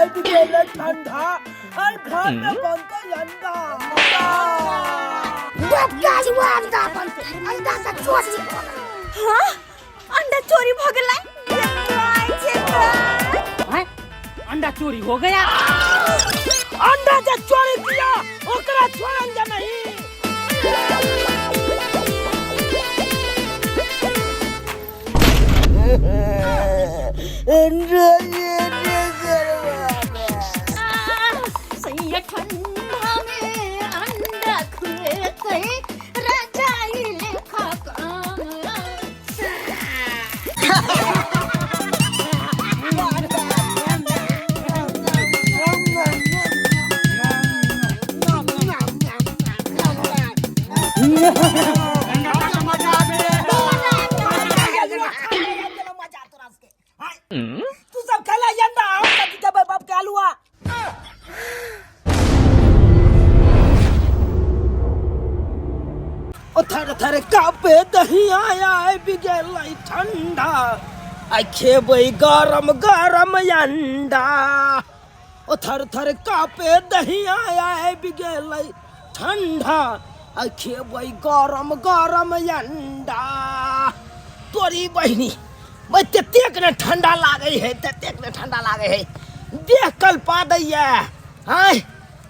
Light गेले ठंडा और घर में बनता अंडा बदकाज हुआ अंडा बनते अंडा का चोरी हाँ अंडा चोरी हो गया अंडा चोरी हो गया। अंडा जो चोरी किया ओकरा छोड़न नहीं। सही ठंडा में अंडा खुले रजाई लेखा तू सब खेला अंडा हम के बाप के आलूआ ओ थर कापे दही आया है बिगेल ठंडा आ खेबै गरम गरम अंडा ओ थर कापे दही आया है बिगेल ठंडा आ खेबै गरम गरम अंडा। तोरी बहिनी मैं तेतेक ने ठंडा लागे है तेतेक ने ठंडा लागे है देख कल पा दैया हाय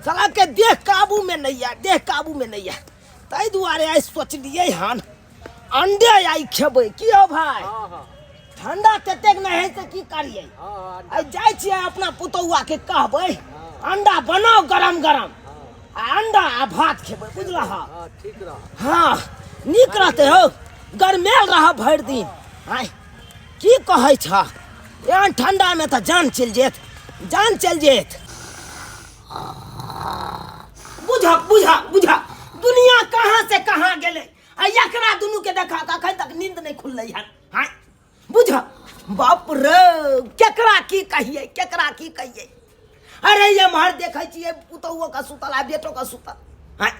साला के देख काबू में नहीं है देख काबू में नहीं है ताई दुआरे आई सोचलिए हन अंडे आई खेबै की हो भाई ठंडा तेतेक नहीं है से की करिए आई जाय छियै अपना पुतौआ के कहबै अंडा बनाओ गरम गरम आ अंडा आ भात खेबै बुझला ठीक रह हां नीक रहते हो गरमेल रह भर दिन हाय की कहै छ यहाँ ठंडा में तो जान चल जेत बुझा बुझा बुझा दुनिया कहाँ से कहाँ गेले आ एकरा दुनू के देखा अखन तक नींद नहीं खुलले हन हाय बुझा बाप रे केकरा की कहिए अरे ये मार देखै छियै पुतौओ का सुतल आ बेटो का सुतल हाय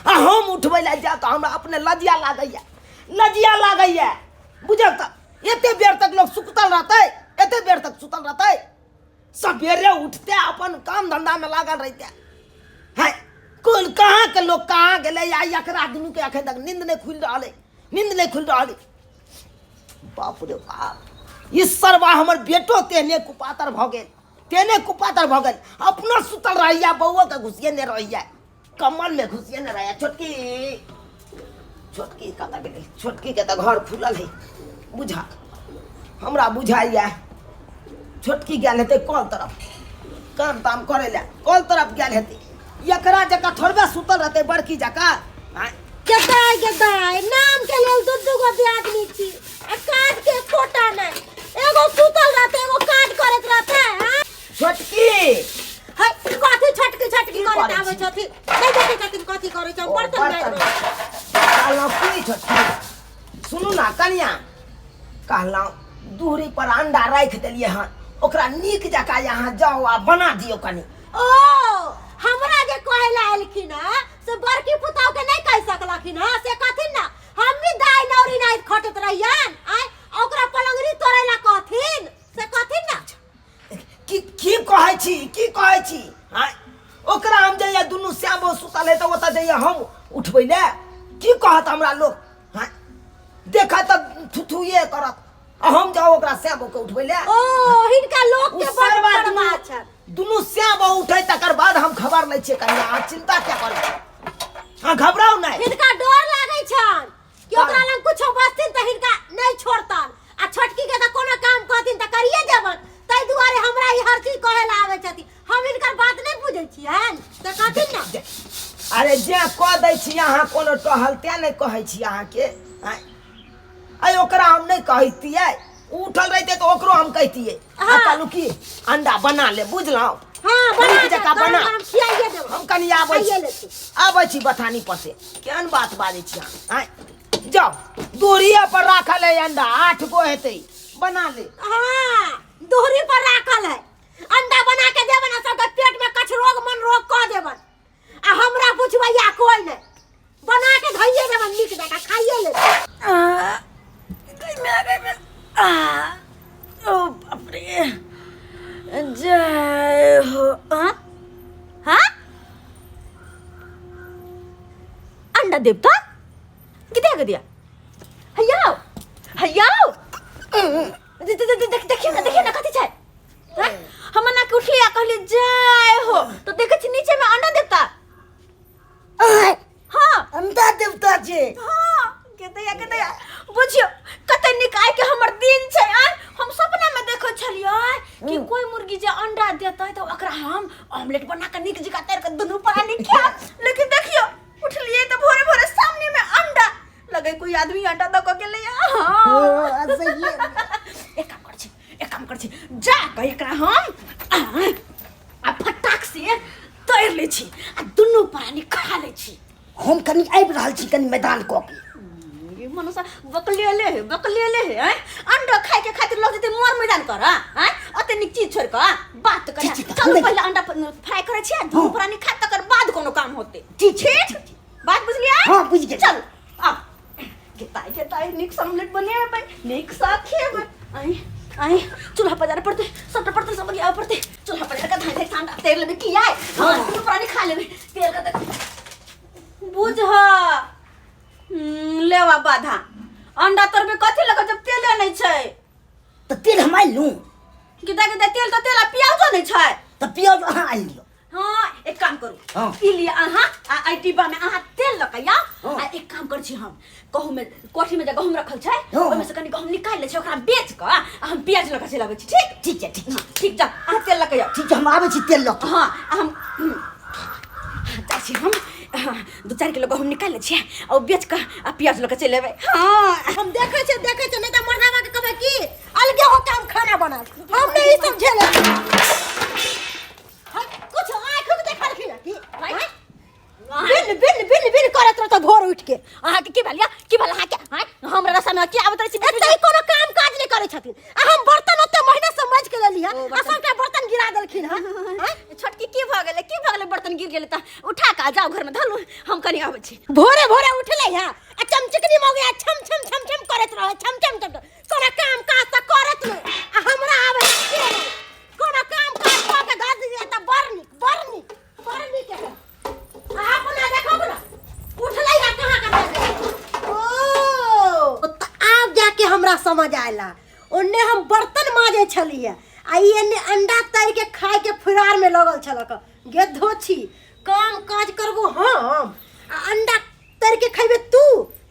आ हम उठबै ला जा तो हमरा अपने लजिया लागैया बुझक त एते बेर तक लोग सुतल रहते सवेरे उठते अपन काम धंधा में लागल रहते है कौन कहाँ के लोग कहाँ गेले या एकरा दुनू के अखन तक नींद नहीं खुल रहले बाप रे बाप इस सरवा हमर बेटो तेने कुपातर भ गेल अपना सुतल रहिया बउआ के घुसिए ने रहिया कमल में घुसिए ने रहिया छोटकी के तो घर खुलल है बुझा हमरा बुझाइया छोटकी गेल हेतै कल तरफ काम ताम करे ला कल तरफ गेल हेतै एकरा जका थोड़बे सुतल रहते बड़की जका गदाई नाम के लेल दू गो आदमी छी आ काट के छोटा नहीं एगो सुतल रहते एगो काट करत रहते हां छोटकी हाय कथि छोटकी करत आबै छथि नहीं देखे छथिन कथि करै छ बर्तन की छोटकी सुनू ना कन्या कहला दूरी पर अंडा रख देलिए हन ओकरा नीक जका यहाँ जाओ आ बना दियो कनी ओ हमरा जे कहला एलखिन से बड़की पुताव के नहीं कह सकलखिन से कथिन ना हम भी दाई नौरी नहीं खटत रहियन आय ओकरा पलंगरी तोड़ेला कथिन से कथिन ना की कहै छी हाय ओकरा हम जइया दुनू श्यामो सुतल है तो ओता जइया हम उठबै ले की कहत हमरा लोग हाय देखा त थुथुए करत हम जाओ ओकरा श्यामो के उठबै ले ओ हिनका लोग के बड़ बात छ दुनू श्यामो उठै तकर बाद हम खबर लै छियै कन्या आ चिंता क्या करै हां घबराओ नहीं हिनका डर लागै छन कि ओकरा लंग कुछो बसथिन त हिनका नहीं छोड़तन आ छोटकी के त कोनो काम कहथिन त करिए देबन तै दुआरे हमरा ई हर चीज कहेला आबै छथि हम इनकर बात नहीं बुझै छियन त कहथिन ना अरे जे कह दै छी अहाँ कोनो टहलते नहीं कहै छी अहाँ के आई ओकरा हम नहीं कहतिए उठल रहते तो ओकरो हम कहतिए कहलू की अंडा बना ले बुझलौ हां बना जका बना हम खियाइए देब हम कनी आबै छी बथानी पर से केहन बात बाजै छी अहाँ जाओ दूरिया पर राखल है अंडा 8 गो हेतै बना ले हां दूरी पर राखल है अंडा बना के देबन सबके पेट में कछ रोग मन रोग कह देबन आ हमरा पूछबैया कोई नहीं बना के धइए देबन नीक जका खाइए ले ओ बाप रे जय हो हाँ अंडा देवता किती दिया हयाओ हयाओ देखिए ना कथी छै हम ना के उठलिया कहली जय हो तो देखे छी नीचे में अंडा देवता हाँ अंडा देवता छै हाँ केतया बुझियो कते निकाय के हमर दिन छै हम सपना में देखै छलियै कि कोई मुर्गी जे अंडा देतै त ओकरा हम ऑमलेट बना के नीक जका तैर के दुनू प्राणी खा लेकिन देखियो उठलिए त भोरे भोरे सामने में अंडा लगे कोई आदमी अंडा द के ले हां सही एक काम कर छी जा के एकरा हम आ फटाक से तैर ले छी आ दुनू प्राणी खा ले छी हम कनी आबि रहल छी कनी मैदान को मनुष्य बकलेले है अंडा खाए के खातिर लोग जते मोर मैदान कर हैं अते निक चीज छोड़ के बात कर चलो पहले अंडा फ्राई करे छी दू प्राणी खा तकर बाद कोनो काम होते ठीक बात बुझलिए हां बुझ गेल चल आ केताई निक ऑमलेट बनेबे निक सा खेबे आई चूल्हा पर जाने पड़ते सब सब लिया पड़ते चूल्हा पर का धान ठंडा तेल लेबे की आए हां दू प्राणी खा लेबे तेल का बुझ लेवा बाधा अंडा तरबे कथि लगे जब तेल नहीं छै त तेल हम आइ लूं किदा तेल तो तेल प्याज नहीं छै त प्याज अहाँ आइ लियो हां एक काम करू हाँ। ई लिए अहाँ आई डिब्बा में अहाँ तेल लकया आ एक काम कर छी हम गहूम में कोठी में जे गहूम रखल छै हाँ। ओइ में से कनी गहूम निकाल ले छै ओकरा बेच के हम प्याज लगा चलाबै छी ठीक ठीक जा अहाँ तेल लकया ठीक हम आबै छी तेल लक हां हम जाछि हम 2-4 किलो गहूम निकाल ले छिए और बेच के आ प्याज लगा चलेबै हां हम देखे छै नहीं त मरदावा के कहबे की अलगे हो काम खाना बना हम नहीं समझेले कुछ आंख में देखल की बिन करत रह त भोर उठ के अहाँ के की भलिया अहाँ के हमरा रसा में की आवत छी एतै कोनो काम काज नहीं करे छथिन आ हम बर्तन ओते महीना समझ के लेली है आ सबटा बर्तन गिरा देलखिन है छोटकी की भ गेलै बर्तन गिर गेलै त उठा के जाओ घर में धलू हम कनी आबै छी भोरे उठले है आ चमचकनी हो गया छम करत रहे छम कोनो काम काज त करत नहीं आ हमरा आवे कोनो काम काज क के धर दिए त बरनी के अपना देखो ना उठले है कहां का ओ त आब जाके हमरा समझ आयला ओन्ने हम बर्तन माजे छलिए आ एने अंडा तर के खाए के फिरार में लगल छलक गे धोछी काम काज करबो हम आ अंडा तर के खइबे तू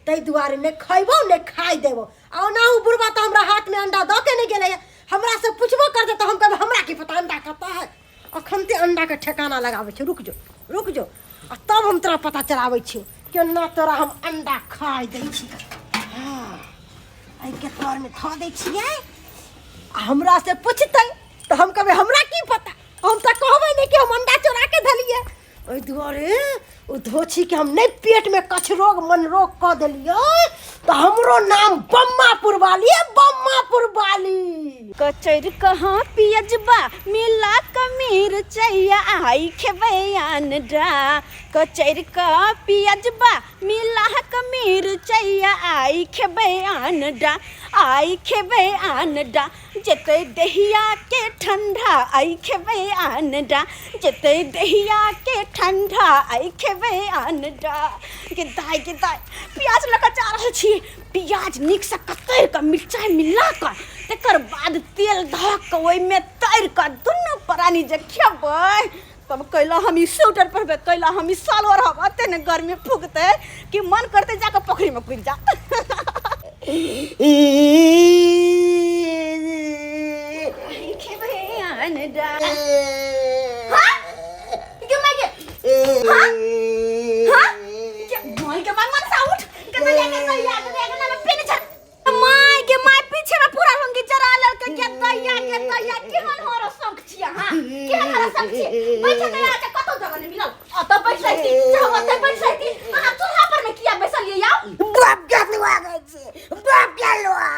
तै दुआरे ने खइबो ने खाइ देबो आ ओनाहु बुढ़वा त हमरा हाथ में अंडा द के ने गेलै हमरा से पूछबो कर दे त हम कहब हमरा की पता अंडा कता है अखन ते अंडा के ठिकाना लगाबै छै रुक जो आ तब हम तोरा पता चलाबै छी केना तोरा हम अंडा खाइ दै छी हां आई के तोर में ध दै छियै हमरा से पूछतै तो हम कहबे हमरा की पता हम त कहबै नहीं कि हम अंडा चोरा के धलिए ओइ दुआरे ओ धोछी के हम नहीं पेट में कछ रोग मन रोग क देलिए तो हमरो नाम बम्मापुर वाली कचर कहाँ पियजबा मिला कमीर चैया आई खेबै अंडा कचर का पियजबा मिला कमीर चैया आई खेबै अंडा जते दहिया के ठंडा आई खेबै अंडा जते दहिया के ठंडा आई खेबै अंडा के दाई प्याज लगा जा रहल छी प्याज नीक से कतर के मिरचाई मिला के तकर बाद तेल धऽ के ओइ में तर के दुनू प्राणी जे खेबै तब कैला हम ई स्वेटर पहनबे कैला हम ई सालो रहब अते ने गर्मी फुकते कि मन करते जाके पोखरी में कूद जा खेबै अंडा हां के मागे हां के मन सा उठ के लेके तो याद देगा ना पिन छ माय पीछे में पूरा लंगी जरा लल के तैया के मन हो रसम छिया हां के हमारा सब छी बैठ के आ कतो जगह नहीं मिलल आ त बैठ रही चाहत बैठ रही आ चूल्हा पर में किया बैठलिए यार बाप क्या लुआ गए बाप क्या लुआ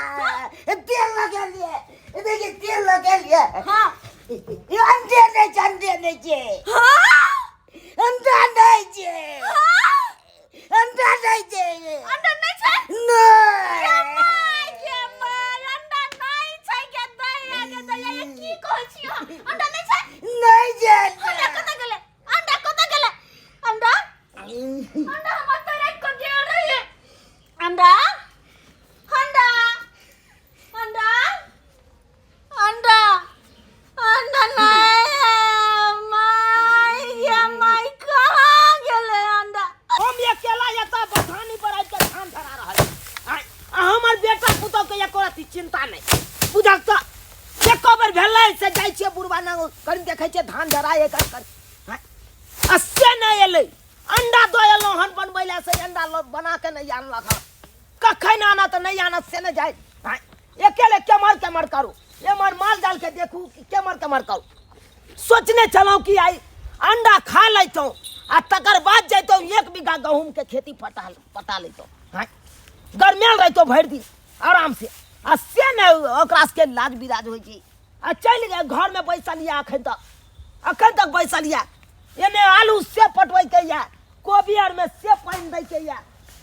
तेल लगा लिए देखिए तेल लगा लिए हां अंडे नहीं छे हां अंडा नहीं छे हां अंडा नहीं छे अंडा नहीं छै नहीं अंडा नहीं छै के दया की कहै छी अंडा नहीं छै नहीं छे ना करी देखे छे धान धराए कर असे नहीं एले अंडा तो एलो हन बनबैला से अंडा बना के नहीं आनलक हन कखन आना तो नहीं आना से न जाए अकेले केमर करू एमर माल डाल के देखू कि केमर करू सोचने चलो कि आई अंडा खा लेतो आ तकर बाद जैतो 1 बीघा गहूम के खेती पटा लेतो गरमेल रहतो भर दिन आराम से आ से न ओकरा के लाज बिराज होई छी आ चल गए घर में बैसलिया अखन तक बैसलिया एने आलू से पटवै के या कोबी आर में से पानी दै के या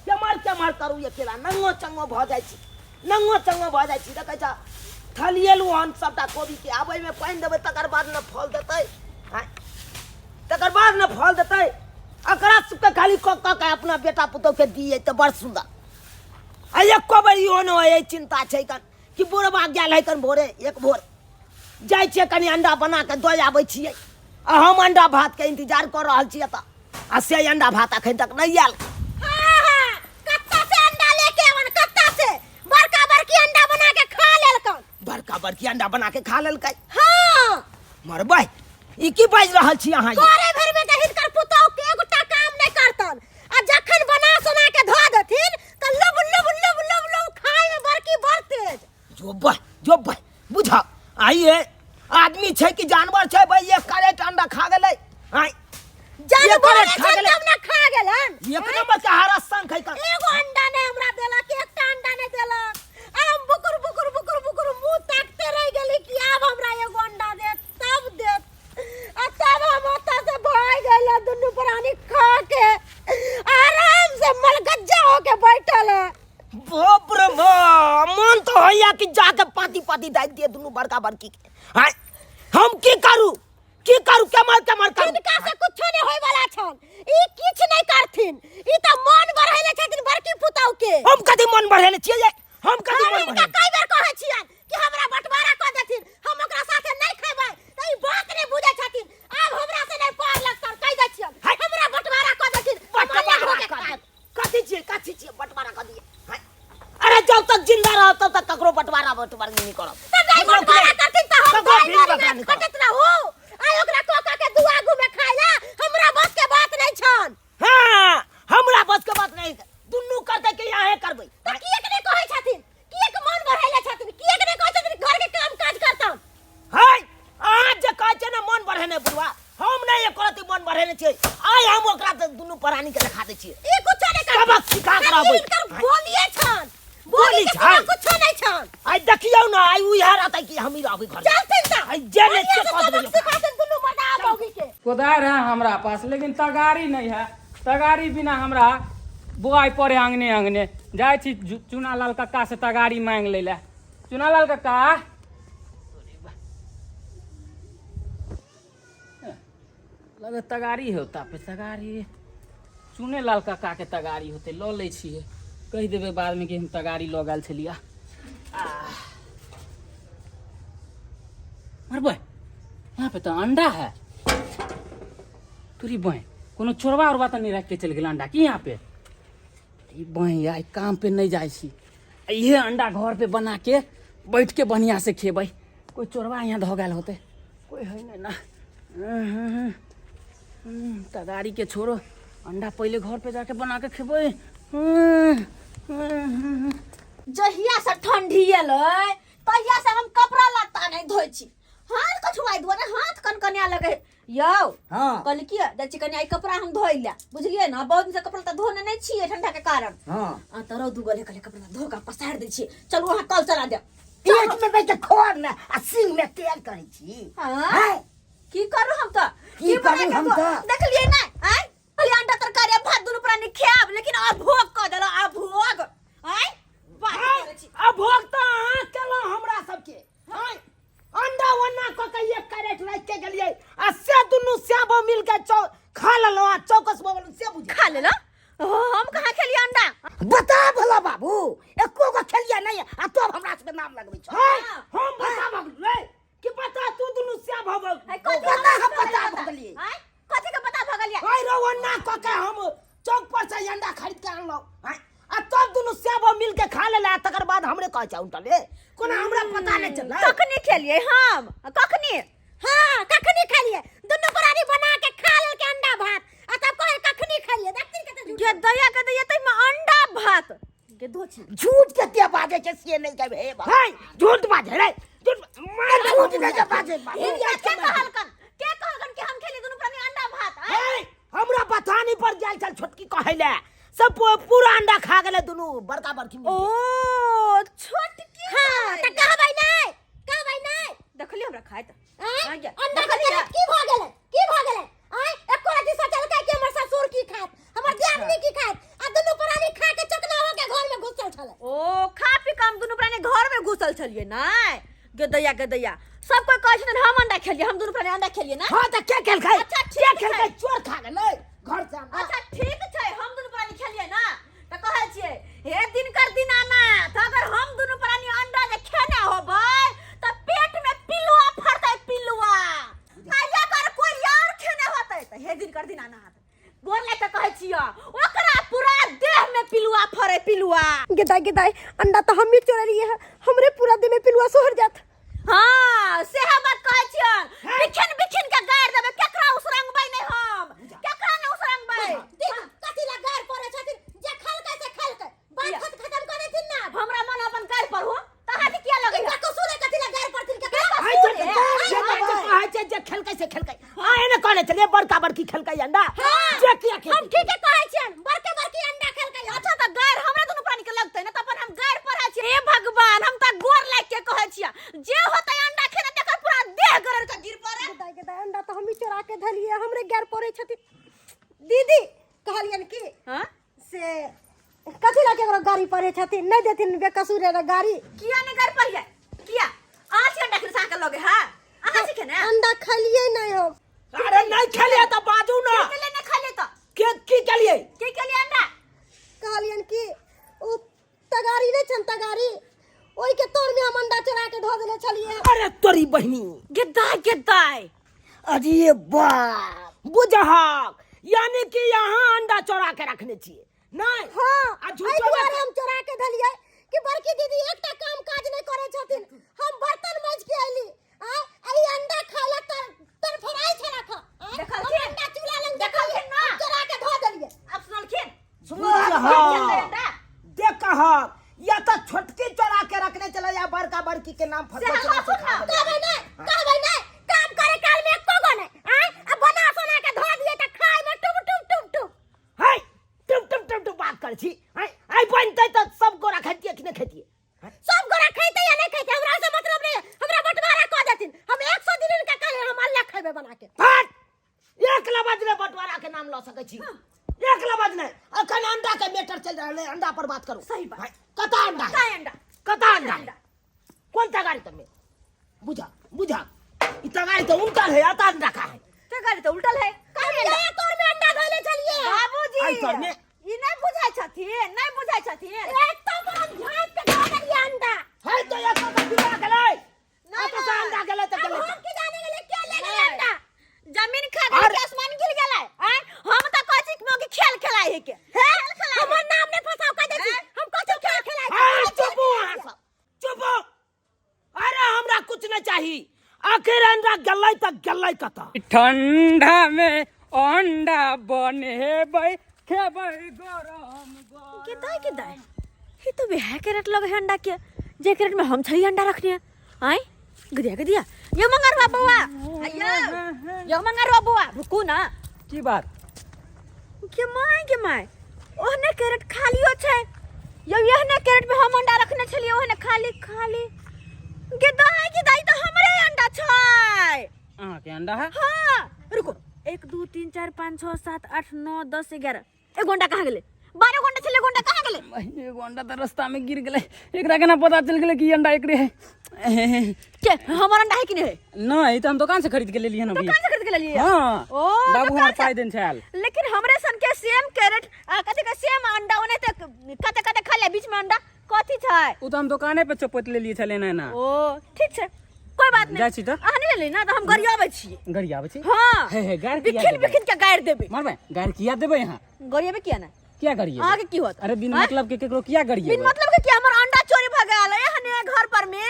केमर करू अकेला नंगो चंगो भ जाय छी देखे छ थलिएलू हन सबटा कोबी के आबै में पानी देबै तकर बाद न फल देतै अकरा सबके खाली के अपना बेटा पुतौ के दिए त बड़ सुंदर आ एको बेर इहो न होय चिंता छै कन कि बोरबा गेल है कन भोरे एक भोर जाय छै कनी अंडा बना के दो आबै छियै आ हम अंडा भात के इंतजार कर रहल छियै त आ से अंडा भात अखन तक नहीं आयल कत्ता से अंडा लेके आवन कत्ता से बड़का बड़की अंडा बना के खा लेलकन बड़का बड़की अंडा बना के खा लेलकै हां मरबै ई की बाज रहल छी अहाँ घरे भर में दहिन कर पुतौ के एगोटा काम नहीं करतन आ जखन बना सुना के धो देथिन त लब खाए में बड़की बड़ तेज जो भाई बुझा आइए आदमी छै कि जानवर छै भाई ये करेट अंडा खा गेलै आई जानवर खा गेलै तब ना खा गेलन एक नंबर के हारा संग है एगो अंडा ने हमरा देलक एकटा अंडा ने देलक हम बुकुर मुंह ताकते रह गेली कि अब हमरा एगो अंडा दे तब हम ओता से भाग गेला दुनु प्राणी खा के आराम से मलगज्जा होके बैठल है बाप रे मन तो होया कि जाके पाती दाइ दिए दुनु बड़का बड़की के हाय हम की करू केमर करू इनका से कुछ नहीं होय वाला छन ई किछ नहीं करथिन ई त मन बढ़ैले छथिन बड़की पुतौ के हम कदी मन बढ़ेले छियै हम कदी मन इनका कई बार कहै छियन कि हमरा बंटवारा क देथिन हम ओकरा साथे नहीं खेबै त ई बात नहीं बुझै छथिन अब हमरा से नहीं पार लगतन कहि दै छियन हमरा बंटवारा क देथिन कथी छियै बंटवारा क दिए अरे जब तक जिंदा रहो तब तक ककरो बंटवारा नहीं करब त नहीं बंटवारा करथिन त हम कटत रहू आय ओकरा कोका के दुआगु में खाइला हमरा बस के बात नहीं छन हां हमरा बस के बात नहीं दुन्नु करते के यहां करबै त किए के नहीं कहै छथिन किए के मन बढ़ैले छथिन किए के नहीं कहै छथिन घर के काम काज करतन हाय आज जे कहै छै ना मन बढ़ेने बुढ़वा हम नहीं एकरती मन बढ़ेने छै आय हम ओकरा त दुन्नु प्राणी के देखा दै छियै ई कुछ नहीं कर सबक सिखा कराबै बोलिए छन बोली छन कुछ नहीं छन आय देखियौ ना आय उ यहाँ रहतै कि हम ही रहबै घर चलथिन त आय जे ने से कह देबै सिखाथिन दुनु बड़ा बौगी के कोदार है हमरा पास लेकिन तगारी नहीं है तगारी बिना हमरा बुआई पड़े आंगने जाय छी चुनालाल कक्का से तगारी मांग ले ले चुनालाल कक्का लगे तगारी होता पे तगारी चुने लाल कक्का के तगारी होते लो ले छिए कह देवे बाद में कि हम तगारी लो गल छलिया अरे यहाँ पे तो अंडा है तुरी बहन कोनो चोरवा उरवा तो नहीं रख के चल गया अंडा की यहाँ पे बहन यार काम पे नहीं जाए छी ये अंडा घर पे बना के बैठ के बढ़िया से खेबै कोई चोरवा यहाँ धो गल होते कोई है नहीं ना तगारी के छोड़ो अंडा पहले घर पे जाके बना के खेबै जहिया से ठंडी एलै तहिया से हम कपड़ा लत्ता नहीं धोइ छी हाथ कछुआई दुआरे हाथ कनकनिया लगे यौ हां कहली कि जाइ छी कनी आई कपड़ा हम धोइ ला बुझलिए ना बहुत दिन से कपड़ा त धोने नहीं छिए ठंडा के कारण हां आ त रौ दुगले कले कपड़ा धो के पसार दै छी चलू वहां कल चला दे पेट में बैठ के खोर ना आ सिंह में तेल करै छी हां की करू हम त की करू हम त देखलिए ना आई कहली अंडा तरकारी भात दुनु प्राणी खाब लेकिन अब भोग क देला अब भोग आई बात करे छी अब भोग त अहाँ केलो हमरा सबके हां अंडा वन्ना क के एक कैरेट रख के गेलिए आ से दुनु सेबो मिल के खा लेलो आ चौकस बोल से बुझ खा लेला हम कहां खेलिए अंडा बता भला बाबू एको को खेलिए नहीं आ तो हमरा से नाम लगबै छ हम बता भगलै कि बता तू दुनु से भगल बता हम बता भगलिए कथि के पता भगलिए ओइ रवन्ना क के हम चौक पर से अंडा खरीद के आनलो आ तब दुनु सेबो मिल के खा लेला तकर बाद हमरे कह चाउ टले कोना हमरा पता नहीं चलला कखनी खेलिए हम कखनी हां छी झूठ कते बाजे छे से नहीं कहबे हे बा हे झूठ बाजे रे झूठ मार झूठ नहीं बाजे हिनका के कहलकन कि हम खेली दुनू प्राणी अंडा भात हे हमरा पथानी पर जाल चल छोटकी कहले सब पूरा अंडा खा गेले दुनू बड़का बड़की ओ छोटकी हां त कहबै नहीं देखली हमरा खाय त अंडा खा की भ गेलै आय एको राती सोचल का कि हमर ससुर की खात हमर दियादनी की खात आ दुनू प्राणी खा के चकना हो के घर में घुसल छले ओ खा पी के हम दुनू प्राणी घर में घुसल छलिए नाय गदैया सब कोई कहै छथिन हम अंडा खेलिए हम दुनू प्राणी अंडा खेलिए ना हां त के खेल खाई अच्छा के खेल खाई चोर खा गेलै घर से अच्छा ठीक छै हम दुनू प्राणी खेलिए ना त कहै छियै हे दिनकर दीनाना त अगर हम दुनू प्राणी अंडा जे खेने होबै त पेट में पिलुआ फरतै पिलुआ आ अगर कोई और खेने होतै त हे दिनकर दीनाना गोर ले के कहै छियै ओकरा पूरा देह में पिलुआ फरे पिलुआ गदाई अंडा तो हम ही चोरलिए है हमरे पूरा देह में पिलुआ सोहर जात हां सेहा बात कहै छियै बिखिन के गाड़ देबे केकरा उसरंगबै नै हम केकरा नै उसरंगबै कथि ला गार पड़े छथिन जे खलकै से खलकै बात खत्म करे दिन ना हमरा मन अपन गाड़ पर हो तहा के किया लगै का कसूर है कथि ला गार पड़थिन के हाय जे जे खेलकै से खेलकै हां एने कहले चलिए बड़का बड़की खेलकै अंडा जे किया खेल हम ठीक है कहै छियन बड़के अंडा खलकै अच्छा त गाड़ हमरा दुनू प्राणी के लगतै न त अपन हम गाड़ पर आ छी हे भगवान हम त गोर लाग के कहै छियै जे होतै अंडा खेने तकर पूरा देह गरर के गिर पड़े गदाई अंडा तो हम ही चोरा के धलिए हमरे गार पड़े छथिन दीदी कहलियन की हां से कथि ला केकरो गाड़ी पड़े छथिन नहीं देथिन बेकसूर रे गाड़ी किया नै गाड़ पर किया आज अंडा खिसा के लगे हां अहाँ सीखे ना अंडा खलिए नहीं हम अरे नहीं खेलिए त बाजू ना के लेने खा ले त के की केलिए के लिए अंडा कहलियन की ओ तगारी नहीं छन तगारी ओई के तोर में हम अंडा चोरा के धो देले छलिए अरे तोरी बहनी गद्दाई अरे बाप बुझहक यानी कि यहाँ अंडा चोरा के रखने छिए नहीं हां आ आई झूठो दुआरे हम चोरा के धलिए कि बड़की दीदी एकटा काम काज नहीं करे छथिन हम बर्तन मांज के आइली आई अंडा खाला तर फराई छ रखा देखलखिन? अंडा चूल्हा लंग देखलखिन ना? चोरा के धो देलिए अब सुनलखिन बुझहक देखहक या तो छोटकी चोरा के रखने चला या बड़का बड़की के नाम फटो चला से खा कहबै नहीं काम करे काल में एको गो नहीं अब बना सोना के धो दिए त खाए में टुप हाय टुम बात कर छी हाय आई बनते तो सब गोरा खतिए कि नहीं खतिए सब गोरा खैते या नहीं खैते हमरा से मतलब नहीं हमरा बंटवारा क देथिन हम 100 दिन का काल हम अल्लाह खैबे बना के हट एक लबज ने बंटवारा के नाम ल सकै छी एक लबज ने अखन अंडा के मैटर चल रहले अंडा पर बात करो सही बात। हाय, कता अंडा है? काय अंडा कता अंडा है? कौन तगारी तमे बुझा ई तगारी तो उनका है आता अंडा का है ते गाड़ी तो उल्टल है ये तोर में अंडा धोले चलिए बाबूजी आई तोर में ई नहीं बुझाई छथिन एक तो बहुत झांप के धो देलिए अंडा है तो एक का बिना गेलै आता से अंडा गेलै त अब गेलै हम के जाने गेले क्या ले गेले अंडा जमीन खा गई के आसमान गिर गेलै हम त कहै छी कि खेल खेलाई है के हमर नाम ने फसाओ कह दे हम कथि खेल खेलाइ हाय चुप अरे हमरा कुछ नहीं चाहिए आखिर अंडा गलै त गलै कता ठंडा में अंडा बनेबै खेबै गरम गदाई ये तो बिहार कैरेट लगे है अंडा के जे कैरेट में हम छली अंडा रखने आई गदिया ये मंगार बाबूआ ये मंगार बाबूआ रुकू ना की बात के माय ओहने कैरेट खालियो छै यो यहने कैरेट में हम अंडा रखने छलिए ओहने खाली गदाई तो हमरे अंडा छै अहाँ के अंडा है हां रुको 1 2 3 4 5 6 7 8 9 10 11 एक घंटा कहां गेले 12 घंटा चले घंटा कहां गेले एगो अंडा त रास्ता में गिर गेलै एकरा केना पता चल गेलै कि अंडा एकरे है के हमर अंडा है कि नहीं है नहीं तो हम दुकान से खरीद के ले लिए ना दुकान से खरीद के ले लिए हां ओ बाबू दुकान हमार से- पाई देन छाल लेकिन हमरे सन के सेम कैरेट कते के सेम अंडा ओने तक कते खा ले बीच में अंडा कथि छै उ तो हम दुकाने पे चपोत ले लिए छले ना ओ ठीक छै कोई बात नहीं जाइ छी त अहाँ नहीं ले ना तो हम गरियाबै छी गड़ी आबै छी हां हे गाड़ किया बिखिन के गाड़ देबे मारबे गाड़ किया देबै यहाँ गरियाबै किया ना क्या करिए आगे की होत अरे बिन हाँ? मतलब के केकरो किया करिए बिन मतलब के क्या हमर अंडा चोरी भ गेल एहने घर पर में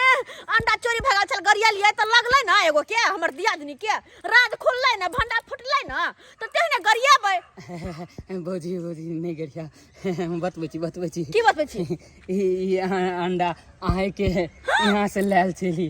अंडा चोरी भ गेल चल गरिया लिए त लगलै ना एगो के हमर दियादनी के राज खुललै ना भंडा फुटलै ना त तेहने गरियाबै भौजी भौजी नहीं गरिया बतबै छी की बतबै छी ई अंडा आहे के यहाँ से लेल चली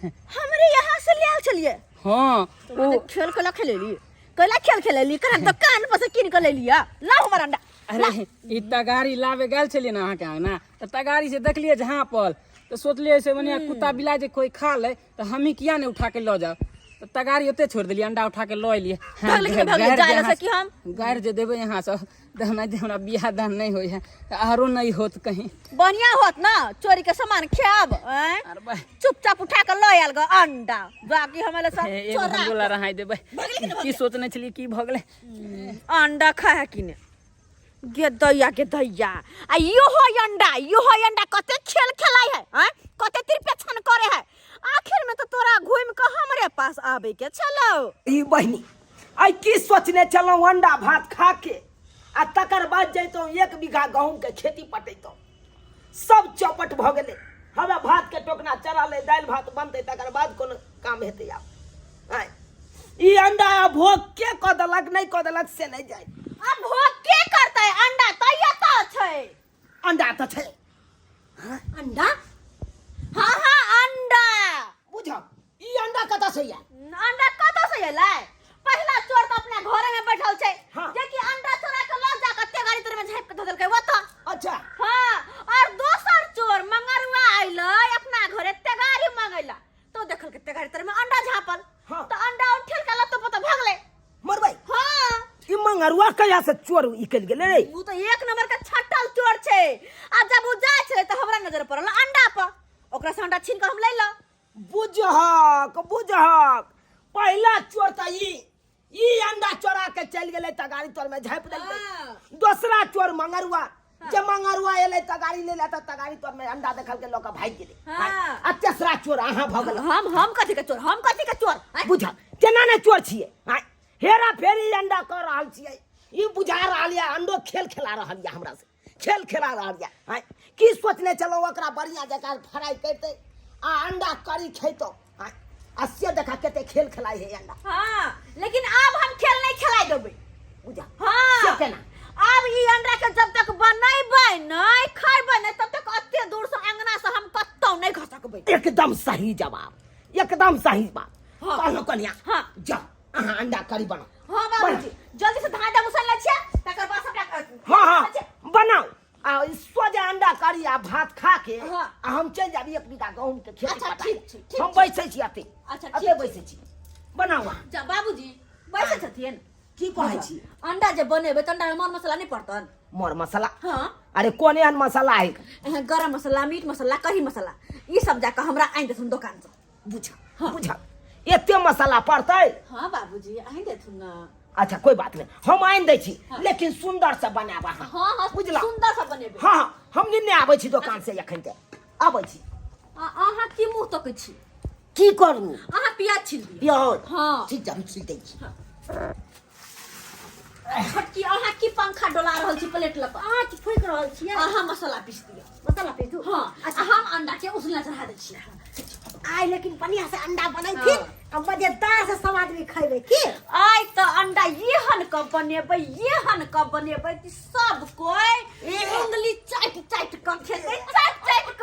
हमरे यहाँ से ले आल चलिए हाँ तो खेल खेलेली कैला खेल खेलेली कर दुकान पर से किन के ले लिया लाओ हमर अंडा अरे ई तगारी लावे गेल छलिए ना अहाँ के आंगना तो तगारी से देखलिए जहाँ पल तो सोचलिए से मने कुत्ता बिलाई जे कोई खा ले तो हम ही किया नहीं उठा के लो जाओ तो तगारी ओते छोड़ दिलिए अंडा उठा के लो एलिए गायर जे देबे यहाँ से नहीं दे हमरा बियाह दान नहीं होई है आरो नहीं होत कहीं बढ़िया होत ना चोरी के सामान खाब चुपचाप उठा के लो आयल ग अंडा बाकी हमें सब एक गोला रहा देबे की सोचने छलिए की भ गेले अंडा खाए कि ने गे दैया आ यो हो अंडा कते खेल खेलाई है हैं कते तिरपेछन करे है आखिर में तो तोरा घूम के हमरे पास आवे के चलो ई बहनी आई की सोचने चलो अंडा भात खा के आ तकर बाद जैतो 1 बीघा गहूम के खेती पटेतो सब चौपट भ गेले हवे भात के टोकना चरा ले दाल भात बनते तकर बाद कोन काम हेते आब आय ई अंडा भोग के क देलक नहीं क देलक से नहीं जाय अब भोग के करते अंडा तैया तो छै अंडा तो छै अंडा हां अंडा बुझो ई अंडा कता से या अंडा कत से एलै पहला चोर तो अपना घरे में बैठल छै हाँ। जे कि अंडा चोरा के ल जा के गाड़ी तर में झाँप के धऽ देलकै ओता अच्छा हां और दोसर चोर मंगरुआ आइलै अपना घरे तेगारी मंगैला तो देखल के तेगारी तर में अंडा झाँपल हाँ। तो अंडा उठेल के लत्तो पता भागले मरबै हां ई मंगरुआ कया से चोर निकल गेले रे वो तो एक नंबर का छटल चोर छै आ जब वो जाय छले तो हमरा नजर पड़ल अंडा पर ओकरा से अंडा छीन के हम लैला बुझहक पहला चोर त ई अंडा चोरा के चल गेले तगारी तोर में झाँप देलकै दूसरा चोर मंगरुआ जे मंगरुआ एले तगारी ले ले त तगारी तोर में अंडा देखल के लोग भाग गेले हाँ। आ तेसरा चोर अहाँ भ गेल हम कथी के चोर आय? बुझ केना ने चोर छिए आय हेरा फेरी अंडा कर रहल छिए ई बुझा रहल या अंडो खेल खेला रहल या हमरा से खेल खेला रहल या आय की सोचने चलो ओकरा बढ़िया जका फ्राई करते आ अंडा करी खैतो आय अस्य देखा केते खेल खेलाई है अंडा हाँ लेकिन अब हम खेल नहीं खेलाई देबै बुझा हाँ से केना अब ई अंडा के जब तक बनैबै नहीं खैबै नहीं तब तक अत्ते दूर से अंगना से हम कत्तौ नहीं खा सकबै एकदम सही जवाब एकदम सही बात हाँ। कहलो कन्या हाँ। जा अहाँ अंडा करी बनाओ हाँ बाबूजी जल्दी से धान मुसल ले छियै तकर बाद सबटा हाँ बनाओ आ सोजा अंडा करी आ भात खा के हाँ। आ हम चल जाबी 1 बीघा गहूम के खेती अच्छा, पटाए। ठीक छै, ठीक हम छै। बैसे छी अते अच्छा, अते ठीक बैसे छी बनाओ अहाँ। जा बाबूजी बैसे छथिन की कहै छी अंडा जे बनेबै त अंडा में मर मसाला नहीं पड़तन मोर मसाला हाँ अरे कोन एहन मसाला है एहे गरम मसाला मीट मसाला कढ़ी मसाला ई सब जाके हमरा आइन देथुन दुकान से बुझा बुझा एते मसाला पड़तै हाँ बाबूजी आइन देथुन ना अच्छा कोई बात नहीं हम आइन दै छी लेकिन सुंदर से बनाबा हाँ हाँ बुझला सुंदर से बनेबै हाँ हम निन्ने आबै छी दुकान से एखन ते आबै छी अहाँ की मुंह तकै छी की करू अहाँ प्याज छील दियौ प्याज हाँ। ठीक छै हम छील दै छी छोटकी अहाँ की पंखा डोला रहल छी प्लेट लग आज फूक रहल छियै अहाँ मसाला पीस दियौ मसाला पीसू हाँ अच्छा हम अंडा के उसला चढ़ा दै छियै आइ लेकिन बढ़िया से अंडा बनै थी अब मजेदार से सब आदमी खैबै की आइ त अंडा येहन कब बनेबै कि सब कोई उंगली चाट चाट क खेतै चाट क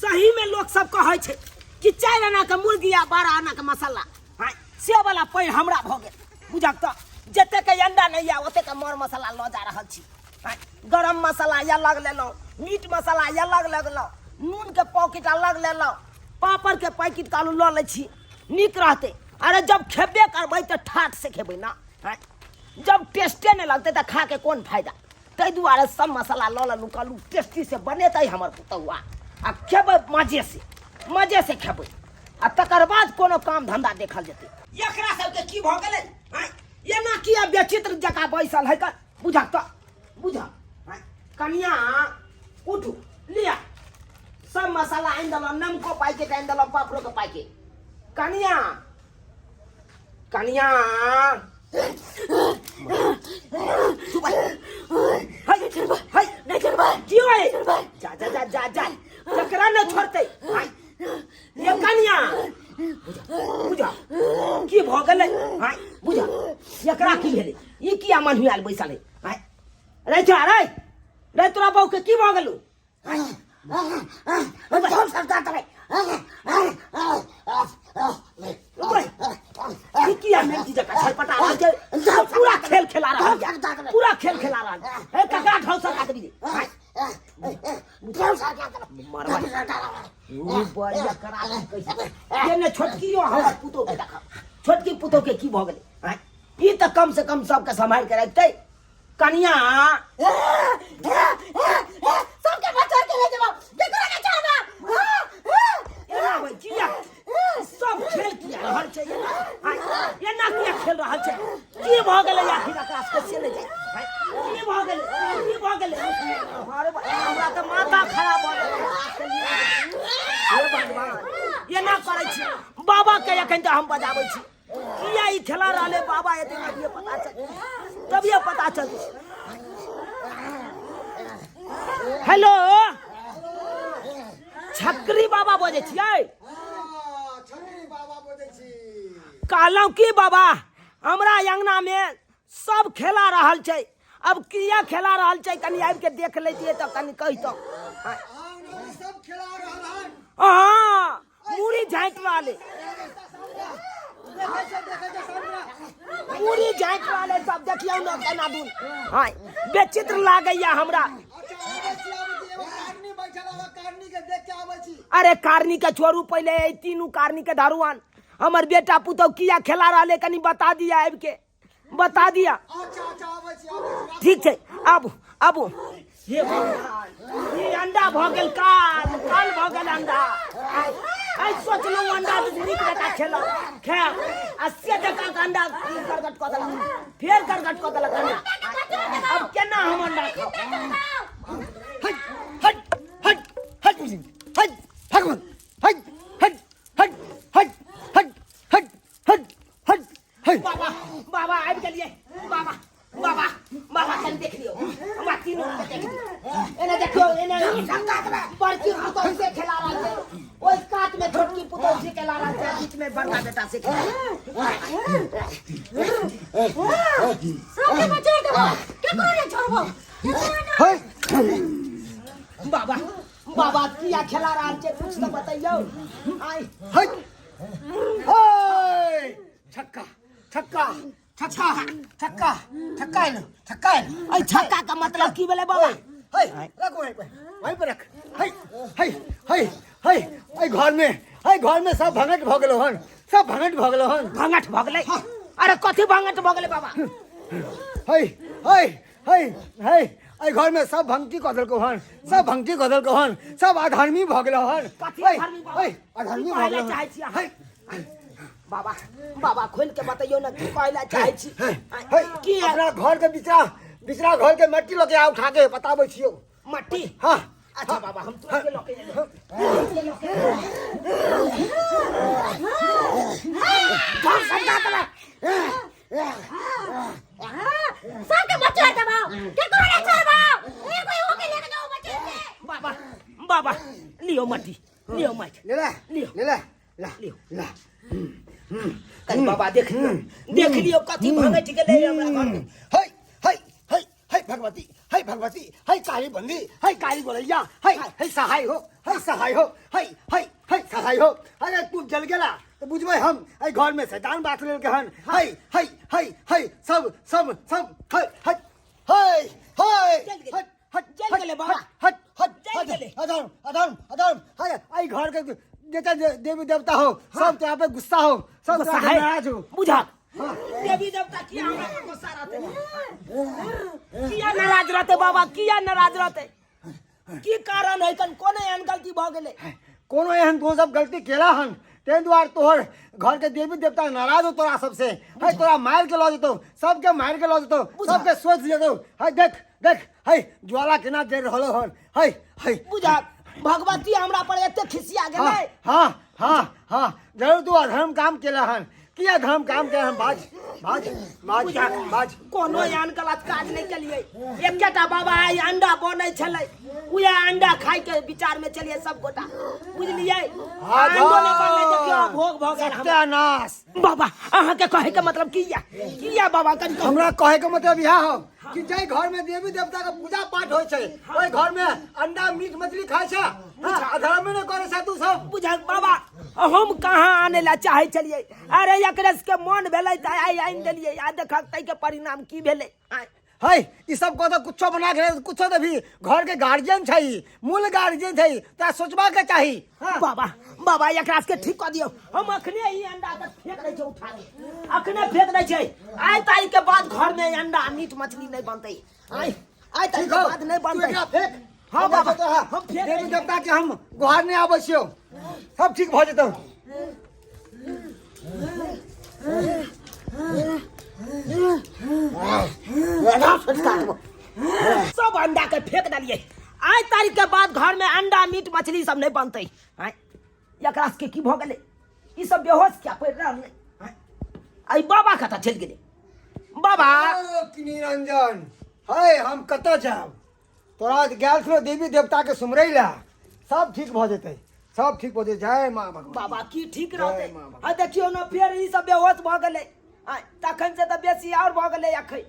सही में लोग सब कहै छै कि 4 आना के मुर्गी आ 12 आना के मसाला हां से वाला पैर हमरा भ गेल बुझक त जते के अंडा नहीं आ ओते के मर मसाला ल जा रहल छी हां गरम मसाला अलग लेलो मीट मसाला अलग लगलो नून के पैकेट अलग लेलो पापड़ के पैकेट कालू ल ले छी निक रहते अरे जब खेबे करबै त ठाट से खेबै ना हां जब टेस्टे नहीं लगते त खा के कोन फायदा तै दुआरे सब मसाला ल लेलु कालू टेस्टी से बनेतै हमर पुतौआ आ खेबै मजे से खेबै आ तकर बाद कोनो काम धंधा देखल जेतै एकरा सबके की भ गेलै हैं एना किया बेचित्र जका बैसल है बुझा त बुझा कनिया उठू लिया सब मसाला आइन दलो नमको पैकेट आइन दलो पापड़ो के पैकेट कनिया कनिया नहीं चलबा क्यों है जा जा जा जा जा जकरा न छोड़ते ये कनिया बुझा की भ गेलै हां बुझा एकरा की भेलै ई किया मन हुआल बैसल है रे जा रे रे तोरा बहू के की भ गेलौ हम सरकार करे ई किया मेंटी जका छटपटा रहा है पूरा खेल खेला रहा है पूरा खेल खेला रहा है ए ककरा ढौ सरकार दे मरवा ई बढ़िया करा कैसे ये ने छोटकियो हमर पुतो के देखा छोटकी पुतो के की भ गेलै ई त कम से कम सबके संभाल के रखतै कनिया सबके बच्चा के ले जब केकरा के चाहबा एना बचिया सब खेल किया रहल छै एना किया खेल रहल छै की भ गेलै आखिर आकाश के से ले जाय की भ गेलै अरे हमरा त माथा खराब भ गेलै हे भगवान एना करै छी बाबा के एखन त हम बजाबै छी किया ई खेला रहले बाबा एते तभिए पता चल हेलो छकरी बाबा बोले छियै कहलौं की बाबा हमरा अंगना में सब खेला रहल छै अब किया खेला रहल छै कनी आबि के देख लेतिए त कनी कहितो सब खेला रहल हन हां मुड़ी झाँट रहले पूरी जांच वाले सब देखियो न केना दून हां बेचित्र लागैया हमरा अरे कारनी के छोड़ू पहले तीनू कारनी के धरुआन हमर बेटा पुतौ किया खेला रहले कनी बता दिया आबि के बता दिया ठीक छै आबू हे भगवान ये अंडा भ गेल काल भ गेल अंडा आई सोचलौ अंडा नीक बेटा खेला खै 80 टका का अंडा करगट क देलक फेर करगट क देलक अंडा अब केना हम अंडा खाओ हट हट हट हट भगवान हट हट हट हट हट हट हट हट हट बाबा आबि गेलिए बाबा कल देख लियो हमरा तीनों के देख लियो एने देखियो एने बड़की पुतौ से खेला रहा है ओइ काट में छोटकी पुतौ से खेला रहा है बीच में बड़का बेटा से खेला सबके बच्चा के करे छोड़बो बाबा किया खेला रहा है कुछ तो बताइयो आई हट ओए छक्का छक्का छक्का छक्का छक्का है छक्का है आई छक्का का मतलब की भेलै बाबा हाय रख वहीं पे रख हाय हाय हाय हाय आई घर में सब भंगट भ गेलो हन सब भंगट भ गेलो हन भंगट भ गेलै अरे कथी भंगट भ गेलै बाबा हाय हाय हाय हाय आई घर में सब भंगटी क देलको हन सब भंगटी क देलको हन सब अधर्मी भ गेलो हन कथी हाय अधर्मी बाबा? हाय अधर्मी भ गेलो चाहै छी हन अहाँ? बाबा खोल के बताइयो ना की कहला चाहै छी हाय की अपना घर के बिचरा घर के मट्टी लेके आ उठा के बताबै छियो मट्टी हां अच्छा बाबा हम तो के लोके हम सरकार करे सबके बच्चा दबाओ के करे छोड़बो ए कोई होके लेके जाओ बच्चे से बाबा लियो मट्टी लियो मट्टी ले लियो ले ला लियो ला कल बाबा देख लियो कथी भंगट गेलै हमरा घर में हाय हाय हाय हाय भगवती हाय काली बंदी हाय काली गोरैया हाय सहाय हो हाय सहाय हो हाय हाय हाय सहाय हो अरे तू जल गेला तो बुझबै हम आई घर में शैतान बात लेल के हन हाय हाय हाय हाय सब हाय हाय हाय हाय जल गेलै बाबा हट जल गेलै अधर्म हाय आई घर के जेता देवी देवता हो सब तो पे गुस्सा हो सब गुस्सा तो है नाराज हो बुझा देवी देवता किया हमरा पर गुस्सा रहते किया नाराज रहते बाबा किया नाराज रहते की कारण है कन कोने एहन गलती भ गेलै कोनो एहन तो सब गलती केला हन तें द्वार तोहर घर के देवी देवता नाराज हो तोरा सबसे है तोरा मार के लो जतो सबके मार के लो जतो सबके सोच जतो है देख है ज्वाला केना जर रहलो हन है बुझा भगवती हमरा पर एते खिसिया गेलै हाँ जरूर तू अधर्म काम केला हन किया धाम काम के हम बाज बाज बाज बाज कोनो यान गलत काज नहीं केलिए एकेटा बाबा आई अंडा बनै छलै उहे अंडा खाय के विचार में चलिए सब गोटा बुझलिए अंडो नहीं बनले देखियो भोग भोग गेल सत्यानाश। बाबा अहाँ के कहे के मतलब किया बाबा कन हमरा कहे के मतलब यह हो कि जय घर में देवी देवता के पूजा पाठ होय छै ओय घर में अंडा मीट मछली खाय छै अधर्म नहीं करे छै तू सब बुझल बाबा हम कहाँ आने ला चाहे चलिए अरे एकरस के मन भेलै त आई आइन देलिए आ देखक तै के परिणाम की भेलै है ई सब को तो कुछो बना के कुछो तो भी घर के गार्जियन छै मूल गार्जियन छै त सोचबा के चाही। बाबा एकरा के ठीक क दियौ हम अखने ई अंडा के फेंक दै छै उठा के अखने फेंक दै छै आइ तारीख के बाद घर में अंडा मीट मछली नहीं बनतै आइ तारीख के बाद नहीं बनतै फेंक। हाँ बाबा हम देवी देवता के हम गुहार नहीं आबै छियो सब ठीक भ जेतौ। सब अंडा के फेंक दिलिए आइ तारीख के बाद घर में अंडा मीट मछली सब नहीं बनतै एकरा के की भ गेलै ई सब बेहोश क्या पड़ रहलै आई बाबा कतऽ चलि गेलै बाबा कि निरंजन है हम कतऽ जाब तोरा गेल छलो देवी देवता के सुमरै ला सब ठीक भ जेतै सब ठीक भ जेतै। जय मां भगवती। बाबा की ठीक रहतै आ देखियो न फेर ई सब बेहोश भ गेलै तखन से तऽ बेसी और भ गेलै अखै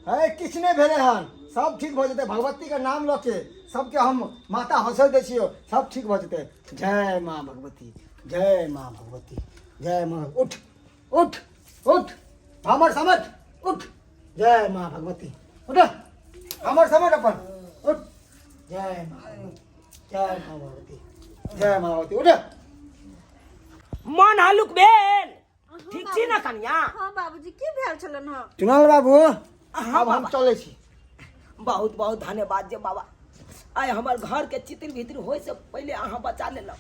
है किछ नहीं भेले हन सब ठीक भ जेतै भगवती के नाम ल के सबके हम माता हंसै दै छियो सब ठीक भ जेतै। जय मां भगवती जय मां भगवती जय मां। उठ उठ उठ हमर समझ उठ। जय मां भगवती उठ हमर समझ अपन उठ। जय मां भगवती जय मां भगवती उठ। मन हलुक भेल ठीक छी ना कन्या हाँ बाबूजी की भेल छलन ह चुनाल बाबू अब हम चले छी। बहुत बहुत धन्यवाद जे बाबा आइ हमर घर के चित्र भीतर होय से पहले अहाँ बचा लेलौ।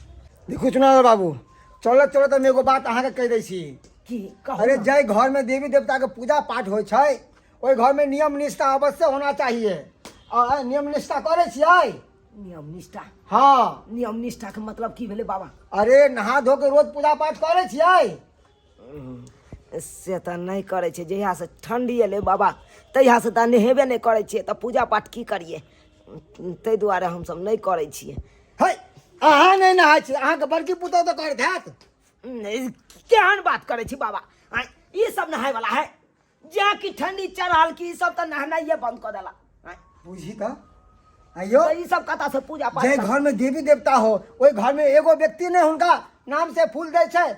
देखो चुनाल बाबू चलत चलत हम एगो बात अहाँ के कह दै छी की कहू अरे जय घर में देवी देवता के पूजा पाठ होय छै ओई घर में नियम निष्ठा अवश्य होना चाहिए। आ नियम निष्ठा करे छियै नियम निष्ठा हाँ नियम निष्ठा के मतलब की भेलै बाबा अरे नहा धो के रोज पूजा पाठ करे छियै से तऽ नहीं करे छै जहिया से ठंडी एलै बाबा तहिया से तऽ नहेबे नहीं करे छियै तऽ पूजा पाठ की करिए ताहि दुआरे हम सब नहीं करे छियै। है अहाँ नहीं नहाय छी अहाँ के बड़की पुतौ तो करत हैत केहन बात करे छी बाबा ई सब नहाय वाला है जा की ठंडी चढ़ल की ई सब तऽ नहनाइए बंद कर देला बुझी त आइयो तो ई सब कथा से पूजा पाठ जय घर में देवी देवता हो ओई घर में एगो व्यक्ति ने हुनका नाम से फूल दै छै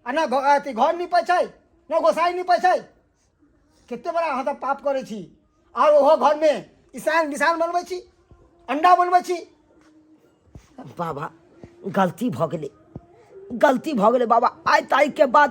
आ ना अथी घर नीपै छै ना गोसाई नीपै छै कितने बड़ा अहाँ सब पाप करे छी और ओहो घर में ईशान विशान बनबै छी अंडा बनबै छी। बाबा गलती भ गेलै बाबा आइ तारीख के बाद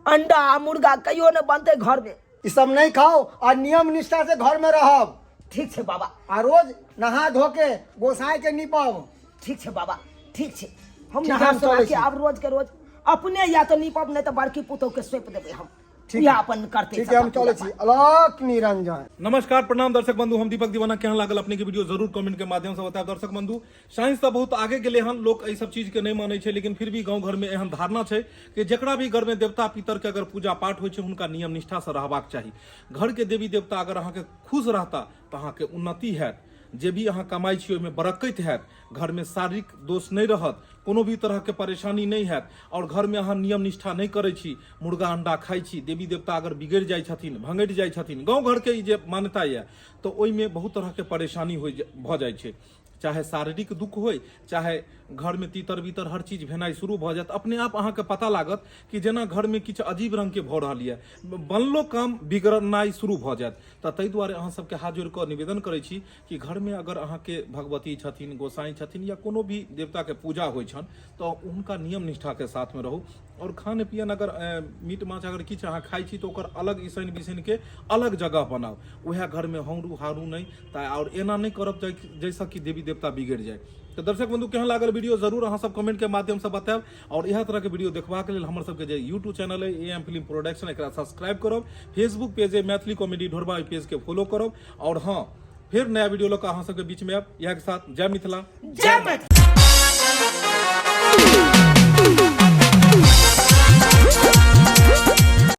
अंडा आ मुर्गा कहियो नहीं बनते घर में ई सब नहीं खाओ और नियम निष्ठा से घर में रहब। ठीक छै बाबा आ रोज नहा धो के गोसाई के नीपब। ठीक छै बाबा ठीक छै हम ठीक है, नहा हम सोना चलै के छी। आब रोज के रोज अपने या तो नीपब नहीं तो बड़की पुतोह के सौंप देबै हम ठीक या है। अपन करते ठीक है हम चले छी। अलग निरंजन। नमस्कार प्रणाम दर्शक बंधु हम दीपक दीवाना केहन लागल अपने के वीडियो जरूर कमेंट के माध्यम से बताएब। दर्शक बंधु साइंस तो बहुत आगे गेले हन लोग एहि सब चीज के नहीं माने छे लेकिन फिर भी गांव घर में एहन धारणा छे कि जेकरा भी घर में देवता पितर के अगर पूजा पाठ होय छे हुनका नियम निष्ठा से रहबाक चाही। घर के देवी देवता अगर अहाँ के खुश रहता तो अहाँ के उन्नति हैत जे भी अहाँ कमाई छी ओहिमे बरकत हैत घर में शारीरिक दोष नहीं रहत कोनो भी तरह के परेशानी नहीं हैत और घर में अहाँ नियम निष्ठा नहीं करे छी मुर्गा अंडा खाई छी देवी देवता अगर बिगड़ जाय छथिन भंगट जाय छथिन गांव घर के ई जे मान्यता ये तो ओहिमे बहुत तरह के परेशानी भ जाय छे चाहे शारीरिक दुख होय चाहे घर में तीतर बीतर हर चीज भेनाई शुरू भ जात अपने आप अहाँ के पता लागत कि जेना घर में किछु अजीब रंग के भ रहल ये बनलो काम बिगड़नाई शुरू भ जात ताहि दुआरे अहाँ सबके हाथ जोड़ कऽ निवेदन करै छी कि घर में अगर अहाँ के भगवती छथिन गोसाई छथिन या कोनो भी देवता के पूजा होय छन तो उनका नियम निष्ठा के साथ में रहू और खान पियन अगर मीट माछ अगर किछु अहाँ खाई छी तो ओकर अलग ईसैन बिसैन के अलग जगह बनाओ वह घर में हाँरू हारू नहीं और एना नहीं करब जैसा कि देवी देवता बिगड़ जाए। तो दर्शक बंधु केहन लागल वीडियो जरूर अहाँ सब कमेंट के माध्यम से बताएब और यह तरह के वीडियो देखबाक लेल हमर सबके जे यूट्यूब चैनल है एएम फिल्म प्रोडक्शन एकरा सब्सक्राइब करब फेसबुक पेज है मैथिली कॉमेडी ढोरबा पेज के फॉलो करब और हाँ फिर नया वीडियो लऽ कऽ अहाँ सबके बीच में आयब। इएह के साथ जय मिथिला जय मैथिली।